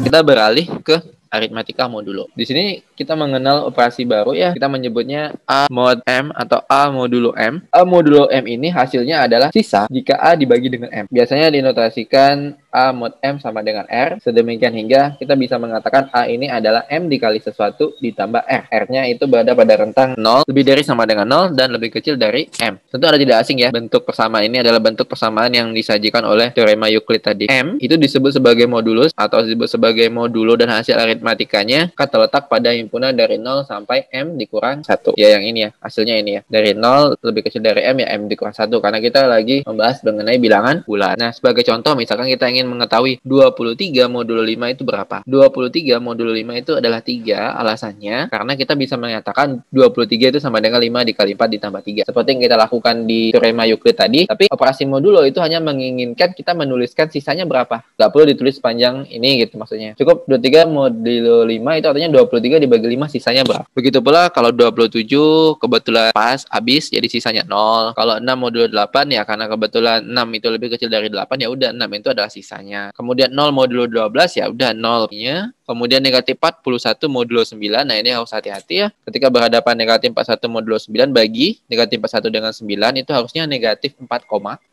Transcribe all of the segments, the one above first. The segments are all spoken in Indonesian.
kita beralih ke aritmatika modulo. Di sini kita mengenal operasi baru ya, kita menyebutnya A mod M atau A modulo M. A modulo M ini hasilnya adalah sisa jika A dibagi dengan M. Biasanya dinotasikan A mod M sama dengan R, sedemikian hingga kita bisa mengatakan A ini adalah M dikali sesuatu ditambah R. R-nya itu berada pada rentang 0, lebih dari sama dengan 0, dan lebih kecil dari M. Tentu ada tidak asing ya, bentuk persamaan ini adalah bentuk persamaan yang disajikan oleh teorema Euclid tadi. M itu disebut sebagai modulus atau disebut sebagai modulo, dan hasil aritmatikanya terletak pada himpunan dari 0 sampai M dikurang 1. Ya yang ini ya, hasilnya ini ya. Dari 0 lebih kecil dari M ya M dikurang 1, karena kita lagi membahas mengenai bilangan bulat. Nah, sebagai contoh misalkan kita ingin mengetahui 23 modulo 5 itu berapa? 23 modulo 5 itu adalah 3, alasannya karena kita bisa menyatakan 23 itu sama dengan 5 dikali 4 ditambah 3. Seperti yang kita lakukan di teorema Euclid tadi, tapi operasi modulo itu hanya menginginkan kita menuliskan sisanya berapa. Nggak perlu ditulis panjang ini gitu maksudnya. Cukup 23 modulo 5 itu artinya 23 dibagi 5 sisanya berapa. Begitu pula kalau 27 kebetulan pas habis jadi sisanya 0. Kalau 6 modulo 8 ya karena kebetulan 6 itu lebih kecil dari 8 ya udah 6 itu adalah sisanya. Kemudian 0 modulo 12 ya udah 0-nya. Kemudian negatif 41 modulo 9. Nah, ini harus hati-hati ya. Ketika berhadapan negatif 41 modulo 9 bagi negatif 41 dengan 9 itu harusnya negatif 4,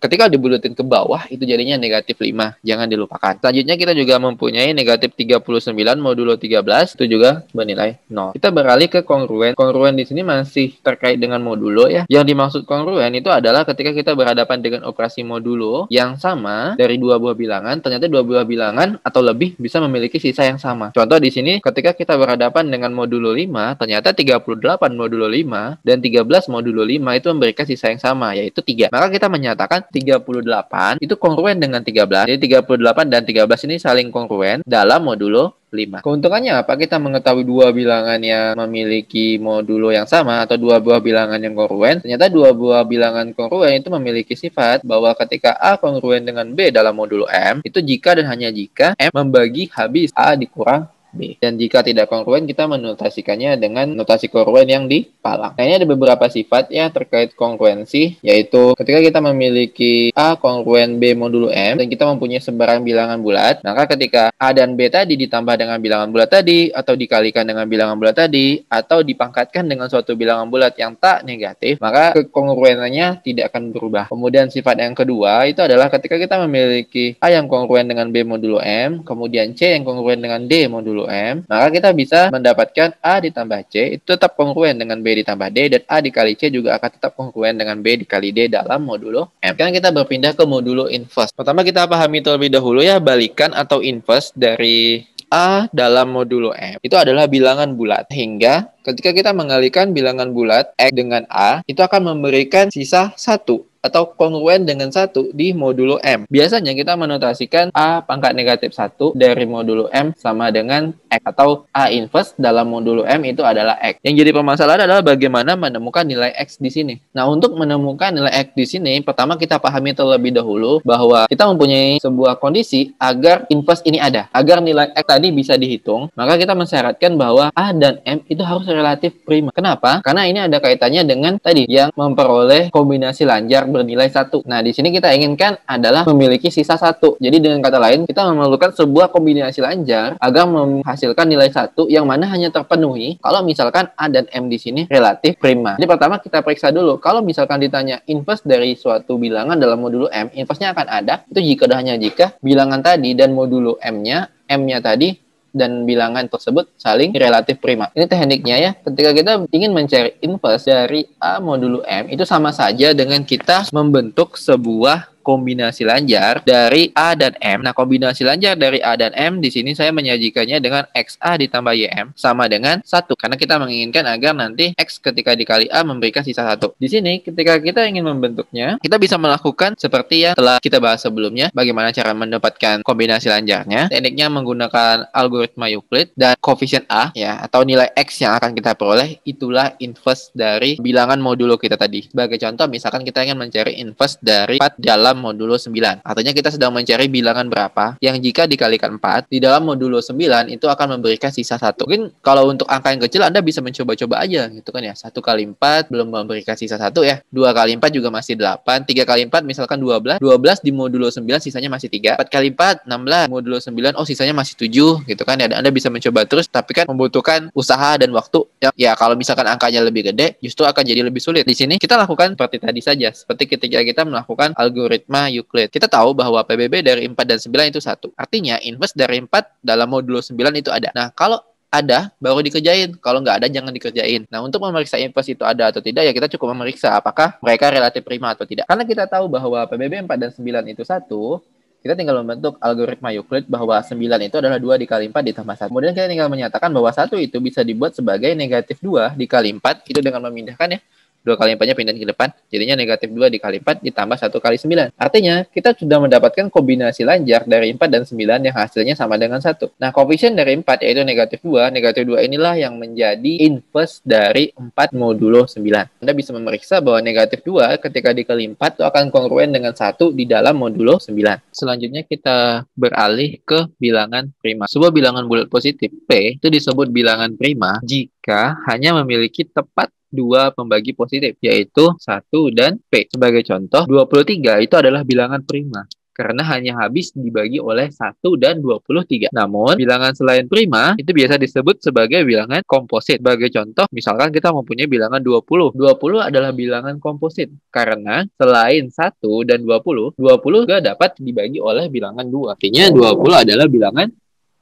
ketika dibulutin ke bawah itu jadinya negatif 5. Jangan dilupakan. Selanjutnya kita juga mempunyai negatif 39 modulo 13 itu juga bernilai 0. Kita beralih ke kongruen. Kongruen di sini masih terkait dengan modulo ya. Yang dimaksud kongruen itu adalah ketika kita berhadapan dengan operasi modulo yang sama dari dua buah bilangan, ternyata dua buah bilangan atau lebih bisa memiliki sisa yang sama. Contoh di sini ketika kita berhadapan dengan modulo 5, ternyata 38 modulo 5 dan 13 modulo 5 itu memberikan sisa yang sama, yaitu 3. Maka kita menyatakan 38 itu kongruen dengan 13. Jadi 38 dan 13 ini saling kongruen dalam modulo 5. Keuntungannya apa? Kita mengetahui dua bilangan yang memiliki modulo yang sama atau dua buah bilangan yang kongruen. Ternyata dua buah bilangan kongruen itu memiliki sifat bahwa ketika A kongruen dengan B dalam modulo M, itu jika dan hanya jika M membagi habis A dikurang B. Dan jika tidak kongruen, kita menotasikannya dengan notasi kongruen yang dipalang. Nah, ini ada beberapa sifat ya terkait kongruensi, yaitu ketika kita memiliki A kongruen B modulo M, dan kita mempunyai sebaran bilangan bulat, maka ketika A dan B tadi ditambah dengan bilangan bulat tadi, atau dikalikan dengan bilangan bulat tadi, atau dipangkatkan dengan suatu bilangan bulat yang tak negatif, maka kekongruenannya tidak akan berubah. Kemudian sifat yang kedua, itu adalah ketika kita memiliki A yang kongruen dengan B modulo M, kemudian C yang kongruen dengan D modulo M, maka kita bisa mendapatkan A ditambah C itu tetap kongruen dengan B ditambah D, dan A dikali C juga akan tetap kongruen dengan B dikali D dalam modulo M. Sekarang kita berpindah ke modulo inverse. Pertama kita pahami terlebih dahulu ya, balikan atau inverse dari A dalam modulo M itu adalah bilangan bulat, hingga ketika kita mengalikan bilangan bulat X dengan A itu akan memberikan sisa 1 atau kongruen dengan 1 di modulo M. Biasanya kita menotasikan A pangkat negatif 1 dari modulo M sama dengan X, atau A inverse dalam modulo M itu adalah X. Yang jadi permasalahan adalah bagaimana menemukan nilai X di sini. Nah, untuk menemukan nilai X di sini, pertama kita pahami terlebih dahulu bahwa kita mempunyai sebuah kondisi agar inverse ini ada. Agar nilai X tadi bisa dihitung, maka kita mensyaratkan bahwa A dan M itu harus relatif prima. Kenapa? Karena ini ada kaitannya dengan tadi yang memperoleh kombinasi lanjar bernilai 1. Nah, di sini kita inginkan adalah memiliki sisa 1. Jadi dengan kata lain, kita memerlukan sebuah kombinasi lanjar agar menghasilkan nilai 1 yang mana hanya terpenuhi kalau misalkan A dan M di sini relatif prima. Jadi pertama kita periksa dulu, kalau misalkan ditanya inverse dari suatu bilangan dalam modulo M, inverse-nya akan ada, itu jika dan hanya jika bilangan tadi dan modulo M-nya tadi dan bilangan tersebut saling relatif prima. Ini tekniknya ya. Ketika kita ingin mencari inverse dari A modulo M, itu sama saja dengan kita membentuk sebuah kombinasi lanjar dari A dan M. Nah, kombinasi lanjar dari A dan M di sini saya menyajikannya dengan XA ditambah YM sama dengan 1. Karena kita menginginkan agar nanti X ketika dikali A memberikan sisa 1. Di sini ketika kita ingin membentuknya, kita bisa melakukan seperti yang telah kita bahas sebelumnya, bagaimana cara mendapatkan kombinasi lanjarnya. Tekniknya menggunakan algoritma Euclid dan koefisien A ya, atau nilai X yang akan kita peroleh itulah inverse dari bilangan modulo kita tadi. Sebagai contoh, misalkan kita ingin mencari inverse dari 4 dalam dalam modulo 9. Artinya kita sedang mencari bilangan berapa yang jika dikalikan 4 di dalam modulo 9 itu akan memberikan sisa 1. Mungkin kalau untuk angka yang kecil Anda bisa mencoba-coba aja gitu kan ya. 1 kali 4 belum memberikan sisa 1 ya. 2 kali 4 juga masih 8. 3 kali 4 misalkan 12. 12 di modulo 9 sisanya masih 3. 4 kali 4 16. Modulo 9 oh sisanya masih 7 gitu kan ya. Anda bisa mencoba terus tapi kan membutuhkan usaha dan waktu. Ya kalau misalkan angkanya lebih gede justru akan jadi lebih sulit. Di sini kita lakukan seperti tadi saja. Seperti ketika kita melakukan algoritma Euclid. Kita tahu bahwa PBB dari 4 dan 9 itu 1. Artinya inverse dari 4 dalam modulo 9 itu ada. Nah, kalau ada, baru dikerjain. Kalau nggak ada, jangan dikerjain. Nah, untuk memeriksa inverse itu ada atau tidak, ya kita cukup memeriksa apakah mereka relatif prima atau tidak. Karena kita tahu bahwa PBB 4 dan 9 itu 1, kita tinggal membentuk algoritma Euclid bahwa 9 itu adalah 2 dikali 4 ditambah 1. Kemudian kita tinggal menyatakan bahwa 1 itu bisa dibuat sebagai negatif 2 dikali 4. Itu dengan memindahkan ya. 2 kali 4-nya pindah ke depan. Jadinya negatif 2 dikali 4 ditambah 1 kali 9. Artinya, kita sudah mendapatkan kombinasi lanjar dari 4 dan 9 yang hasilnya sama dengan 1. Nah, koefisien dari 4 yaitu negatif 2. Negatif 2 inilah yang menjadi inverse dari 4 modulo 9. Anda bisa memeriksa bahwa negatif 2 ketika dikali 4 itu akan kongruen dengan 1 di dalam modulo 9. Selanjutnya kita beralih ke bilangan prima. Sebuah bilangan bulat positif P itu disebut bilangan prima jika hanya memiliki tepat 2 pembagi positif, yaitu 1 dan P. Sebagai contoh, 23 itu adalah bilangan prima karena hanya habis dibagi oleh 1 dan 23. Namun, bilangan selain prima itu biasa disebut sebagai bilangan komposit. Sebagai contoh, misalkan kita mempunyai bilangan 20. 20 adalah bilangan komposit karena selain 1 dan 20 juga dapat dibagi oleh bilangan 2. Artinya 20 adalah bilangan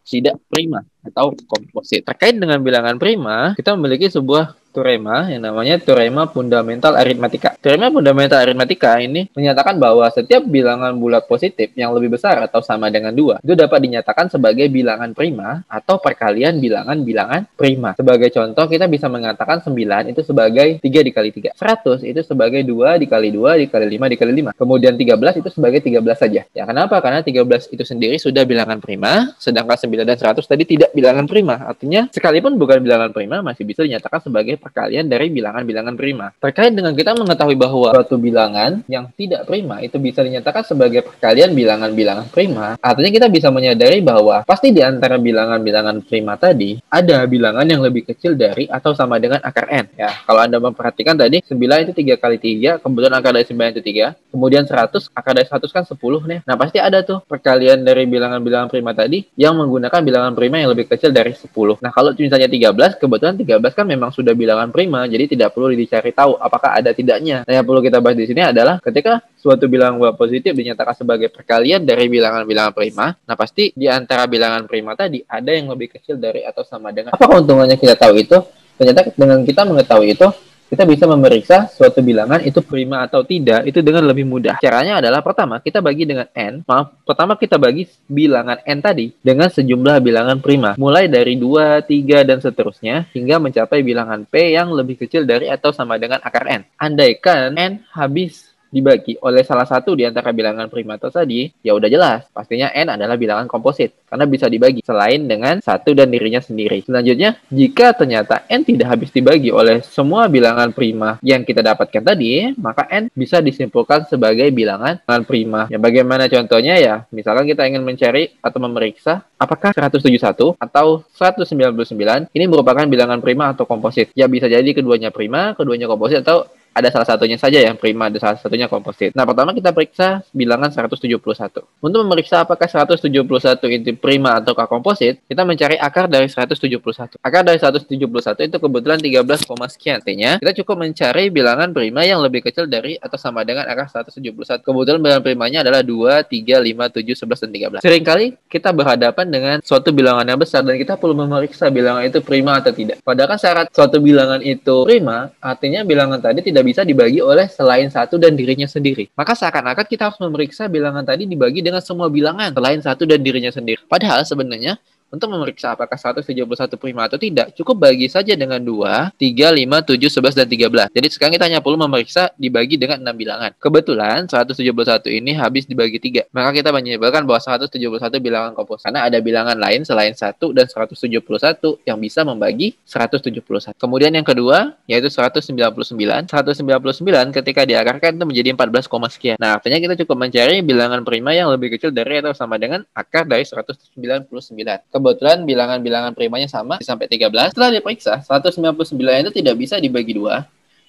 tidak prima atau komposit. Terkait dengan bilangan prima, kita memiliki sebuah teorema yang namanya teorema fundamental aritmatika. Teorema fundamental aritmatika ini menyatakan bahwa setiap bilangan bulat positif yang lebih besar atau sama dengan 2 itu dapat dinyatakan sebagai bilangan prima atau perkalian bilangan-bilangan prima. Sebagai contoh, kita bisa mengatakan 9 itu sebagai 3 dikali 3. 100 itu sebagai 2 dikali 2 dikali 5 dikali 5. Kemudian 13 itu sebagai 13 saja. Ya, kenapa? Karena 13 itu sendiri sudah bilangan prima, sedangkan 9 dan 100 tadi tidak bilangan prima. Artinya, sekalipun bukan bilangan prima, masih bisa dinyatakan sebagai perkalian dari bilangan-bilangan prima. Terkait dengan kita mengetahui bahwa suatu bilangan yang tidak prima itu bisa dinyatakan sebagai perkalian bilangan-bilangan prima, artinya kita bisa menyadari bahwa pasti di antara bilangan-bilangan prima tadi ada bilangan yang lebih kecil dari atau sama dengan akar n. Ya, kalau Anda memperhatikan tadi 9 itu 3 kali 3, kemudian akar dari 9 itu 3, kemudian 100, akar dari 100 kan 10 nih. Nah, pasti ada tuh perkalian dari bilangan-bilangan prima tadi yang menggunakan bilangan prima yang lebih kecil dari 10. Nah, kalau misalnya 13, kebetulan 13 kan memang sudah bilangan prima, jadi tidak perlu dicari tahu apakah ada tidaknya. Nah, yang perlu kita bahas di sini adalah ketika suatu bilangan bulat positif dinyatakan sebagai perkalian dari bilangan-bilangan prima, nah pasti di antara bilangan prima tadi ada yang lebih kecil dari atau sama dengan. Apa keuntungannya kita tahu itu? Ternyata dengan kita mengetahui itu, kita bisa memeriksa suatu bilangan itu prima atau tidak itu dengan lebih mudah. Caranya adalah pertama kita bagi dengan pertama kita bagi bilangan n tadi dengan sejumlah bilangan prima. Mulai dari 2, 3, dan seterusnya hingga mencapai bilangan P yang lebih kecil dari atau sama dengan akar n. Andaikan n habis dibagi oleh salah satu di antara bilangan prima tadi, ya udah jelas, pastinya n adalah bilangan komposit, karena bisa dibagi selain dengan satu dan dirinya sendiri. Selanjutnya, jika ternyata n tidak habis dibagi oleh semua bilangan prima yang kita dapatkan tadi, maka n bisa disimpulkan sebagai bilangan prima. Ya, bagaimana contohnya ya? Misalkan kita ingin mencari atau memeriksa apakah 171 atau 199 ini merupakan bilangan prima atau komposit. Ya, bisa jadi keduanya prima, keduanya komposit, atau ada salah satunya saja yang prima, ada salah satunya komposit. Nah, pertama kita periksa bilangan 171. Untuk memeriksa apakah 171 itu prima atau komposit, kita mencari akar dari 171. Akar dari 171 itu kebetulan 13, sekian. Artinya, kita cukup mencari bilangan prima yang lebih kecil dari atau sama dengan akar 171. Kebetulan bilangan primanya adalah 2, 3, 5, 7, 11, dan 13. Seringkali kita berhadapan dengan suatu bilangan yang besar dan kita perlu memeriksa bilangan itu prima atau tidak. Padahal kan syarat suatu bilangan itu prima, artinya bilangan tadi tidak bisa dibagi oleh selain satu dan dirinya sendiri. Maka seakan-akan kita harus memeriksa bilangan tadi dibagi dengan semua bilangan selain satu dan dirinya sendiri. Padahal sebenarnya Untuk memeriksa apakah 171 prima atau tidak, cukup bagi saja dengan 2, 3, 5, 7, 11, dan 13. Jadi sekarang kita hanya perlu memeriksa dibagi dengan 6 bilangan. Kebetulan 171 ini habis dibagi 3. Maka kita menyimpulkan bahwa 171 bilangan komposite. Karena ada bilangan lain selain 1 dan 171 yang bisa membagi 171. Kemudian yang kedua, yaitu 199. 199 ketika diakarkan itu menjadi 14, sekian. Nah, artinya kita cukup mencari bilangan prima yang lebih kecil dari atau sama dengan akar dari 199. Kebetulan bilangan-bilangan primanya sama sampai 13. Setelah diperiksa, 199 itu tidak bisa dibagi 2,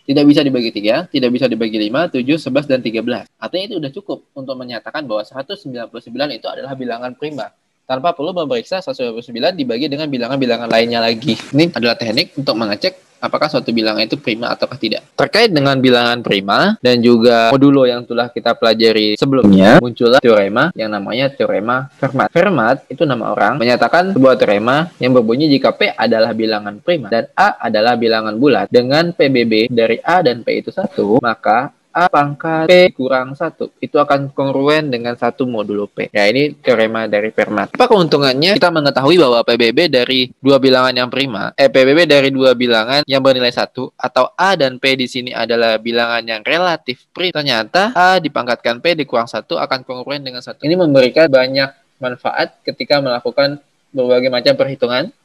tidak bisa dibagi 3, tidak bisa dibagi 5, 7, 11, dan 13. Artinya itu sudah cukup untuk menyatakan bahwa 199 itu adalah bilangan prima, tanpa perlu memeriksa 199 dibagi dengan bilangan-bilangan lainnya lagi. Ini adalah teknik untuk mengecek apakah suatu bilangan itu prima ataukah tidak. Terkait dengan bilangan prima dan juga modulo yang telah kita pelajari sebelumnya, muncullah teorema yang namanya teorema Fermat. Fermat itu nama orang, menyatakan sebuah teorema yang berbunyi jika P adalah bilangan prima dan A adalah bilangan bulat dengan PBB dari A dan P itu 1, maka A pangkat P kurang 1 itu akan kongruen dengan 1 modulo P. Ya, ini teorema dari Fermat. Apa keuntungannya? Kita mengetahui bahwa PBB dari dua bilangan yang prima, PBB dari dua bilangan yang bernilai 1 atau A dan P di sini adalah bilangan yang relatif prima. Ternyata A dipangkatkan P dikurang 1 akan kongruen dengan 1. Ini memberikan banyak manfaat ketika melakukan berbagai macam perhitungan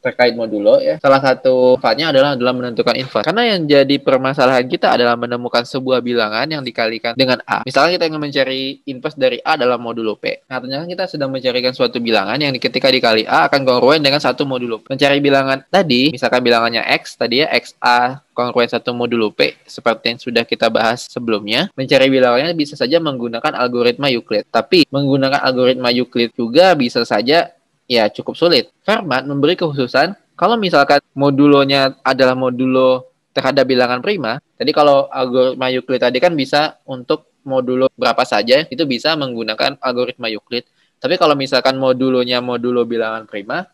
terkait modulo ya. Salah satu manfaatnya adalah dalam menentukan inverse. Karena yang jadi permasalahan kita adalah menemukan sebuah bilangan yang dikalikan dengan A. Misalnya kita ingin mencari inverse dari A dalam modulo P. Nah, ternyata kita sedang mencarikan suatu bilangan yang ketika dikali A akan kongruen dengan 1 modulo P. Mencari bilangan tadi, misalkan bilangannya X, tadi ya XA kongruen 1 modulo P, seperti yang sudah kita bahas sebelumnya. Mencari bilangannya bisa saja menggunakan algoritma Euclid. Tapi menggunakan algoritma Euclid juga bisa saja ya cukup sulit. Fermat memberi kekhususan kalau misalkan modulonya adalah modulo terhadap bilangan prima. Jadi kalau algoritma Euclid tadi kan bisa untuk modulo berapa saja, itu bisa menggunakan algoritma Euclid. Tapi kalau misalkan modulonya modulo bilangan prima,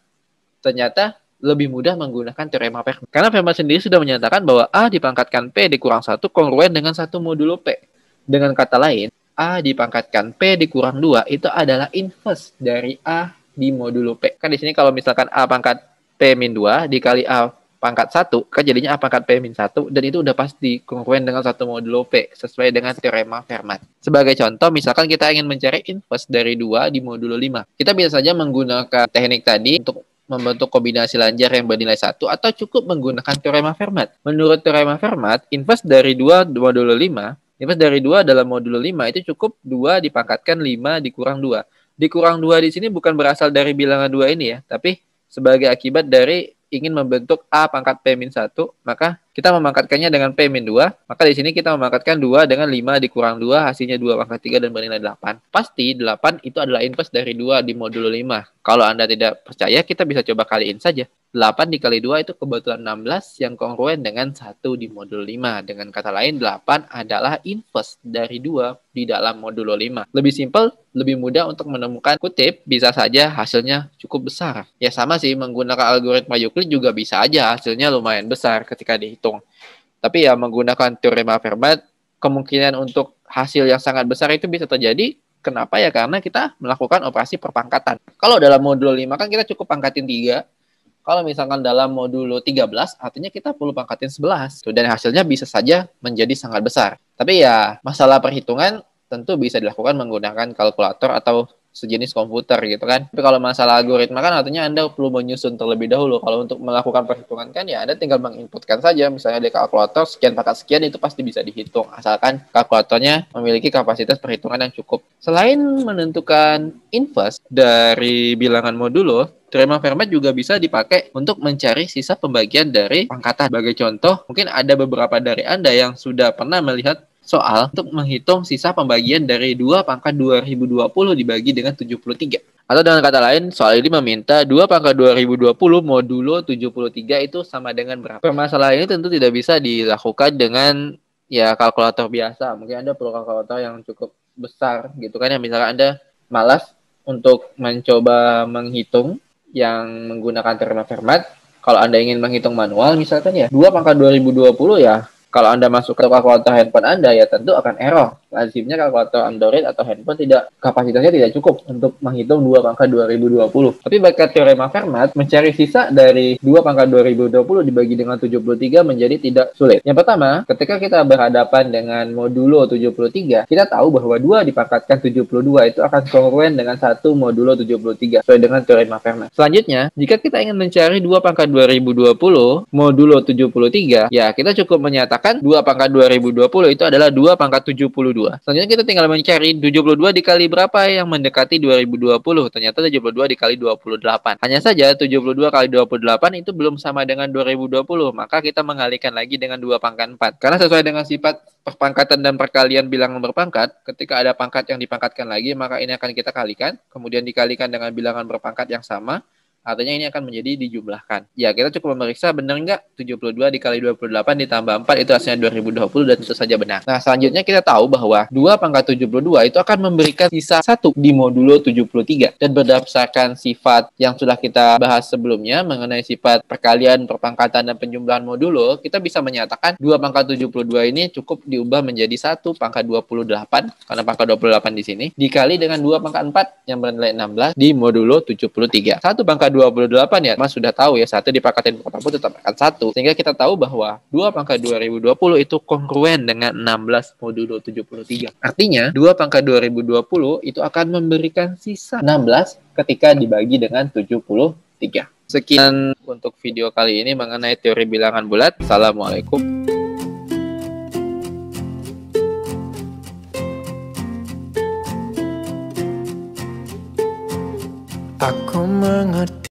ternyata lebih mudah menggunakan teorema Fermat. Karena Fermat sendiri sudah menyatakan bahwa A dipangkatkan P dikurang 1 kongruen dengan 1 modulo P. Dengan kata lain, A dipangkatkan P dikurang 2 itu adalah inverse dari A di modulo P. Kan di sini kalau misalkan A pangkat P-2 dikali A pangkat 1, kan jadinya A pangkat P-1, dan itu udah pasti kongruen dengan 1 modulo P, sesuai dengan teorema Fermat. Sebagai contoh, misalkan kita ingin mencari inverse dari 2 di modulo 5. Kita bisa saja menggunakan teknik tadi untuk membentuk kombinasi lanjar yang bernilai 1, atau cukup menggunakan teorema Fermat. Menurut teorema Fermat, inverse dari 2 modulo 5, inverse dari 2 dalam modulo 5 itu cukup 2 dipangkatkan 5 dikurang 2. Dikurang 2 di sini bukan berasal dari bilangan 2 ini ya, tapi sebagai akibat dari ingin membentuk A pangkat P-1, maka kita memangkatkannya dengan P-2, maka di sini kita memangkatkan 2 dengan 5 dikurang 2, hasilnya 2 pangkat 3 dan bernilai 8. Pasti 8 itu adalah inverse dari 2 di modulo 5. Kalau Anda tidak percaya, kita bisa coba kaliin saja. 8 dikali 2 itu kebetulan 16 yang kongruen dengan 1 di modulo 5. Dengan kata lain, 8 adalah inverse dari 2 di dalam modulo 5. Lebih simpel, lebih mudah untuk menemukan kutip, bisa saja hasilnya cukup besar. Ya sama sih, menggunakan algoritma Euclid juga bisa aja hasilnya lumayan besar ketika dihitung. Tapi ya menggunakan teorema Fermat, kemungkinan untuk hasil yang sangat besar itu bisa terjadi. Kenapa ya? Karena kita melakukan operasi perpangkatan. Kalau dalam modulo 5 kan kita cukup pangkatin 3. Kalau misalkan dalam modulo 13, artinya kita perlu pangkatin 11. Dan hasilnya bisa saja menjadi sangat besar. Tapi ya, masalah perhitungan tentu bisa dilakukan menggunakan kalkulator atau sejenis komputer gitu kan. Tapi kalau masalah algoritma kan artinya Anda perlu menyusun terlebih dahulu. Kalau untuk melakukan perhitungan kan ya Anda tinggal menginputkan saja. Misalnya di kalkulator sekian pangkat sekian itu pasti bisa dihitung. Asalkan kalkulatornya memiliki kapasitas perhitungan yang cukup. Selain menentukan inverse dari bilangan modulo, teorema Fermat juga bisa dipakai untuk mencari sisa pembagian dari pangkatan. Sebagai contoh, mungkin ada beberapa dari Anda yang sudah pernah melihat soal untuk menghitung sisa pembagian dari 2 pangkat 2020 dibagi dengan 73. Atau dengan kata lain, soal ini meminta 2 pangkat 2020 modulo 73 itu sama dengan berapa. Permasalahan ini tentu tidak bisa dilakukan dengan ya kalkulator biasa. Mungkin Anda perlu kalkulator yang cukup besar gitu kan ya. Misalnya Anda malas untuk mencoba menghitung yang menggunakan teorema Fermat. Kalau Anda ingin menghitung manual misalkan ya 2 pangkat 2020 ya, kalau Anda masuk ke kalkulator handphone Anda ya tentu akan error. lazimnya kalkulator Android atau handphone kapasitasnya tidak cukup untuk menghitung 2 pangkat 2020. Tapi berkat teorema Fermat, mencari sisa dari 2 pangkat 2020 dibagi dengan 73 menjadi tidak sulit. Yang pertama, ketika kita berhadapan dengan modulo 73, kita tahu bahwa 2 dipangkatkan 72 itu akan kongruen dengan 1 modulo 73 sesuai dengan teorema Fermat. Selanjutnya, jika kita ingin mencari 2 pangkat 2020 modulo 73, ya kita cukup menyatakan 2 pangkat 2020 itu adalah 2 pangkat 72. Selanjutnya kita tinggal mencari 72 dikali berapa yang mendekati 2020. Ternyata 72 dikali 28. Hanya saja 72 kali 28 itu belum sama dengan 2020. Maka kita mengalihkan lagi dengan 2 pangkat 4. Karena sesuai dengan sifat perpangkatan dan perkalian bilangan berpangkat, ketika ada pangkat yang dipangkatkan lagi, maka ini akan kita kalikan. Kemudian dikalikan dengan bilangan berpangkat yang sama. Artinya ini akan menjadi dijumlahkan. Ya, kita cukup memeriksa benar nggak 72 dikali 28 ditambah 4 itu hasilnya 2020 dan tentu saja benar. Nah, selanjutnya kita tahu bahwa 2 pangkat 72 itu akan memberikan sisa 1 di modulo 73. Dan berdasarkan sifat yang sudah kita bahas sebelumnya mengenai sifat perkalian, perpangkatan, dan penjumlahan modulo, kita bisa menyatakan 2 pangkat 72 ini cukup diubah menjadi 1 pangkat 28, karena pangkat 28 di sini, dikali dengan 2 pangkat 4 yang bernilai 16 di modulo 73. 1 pangkat 28 ya, Mas sudah tahu ya, 1 dipangkatin berapapun tetap akan 1. Sehingga kita tahu bahwa 2 pangkat 2020 itu kongruen dengan 16 modulo 73. Artinya, 2 pangkat 2020 itu akan memberikan sisa 16 ketika dibagi dengan 73. Sekian untuk video kali ini mengenai teori bilangan bulat. Assalamualaikum. Aku mengerti.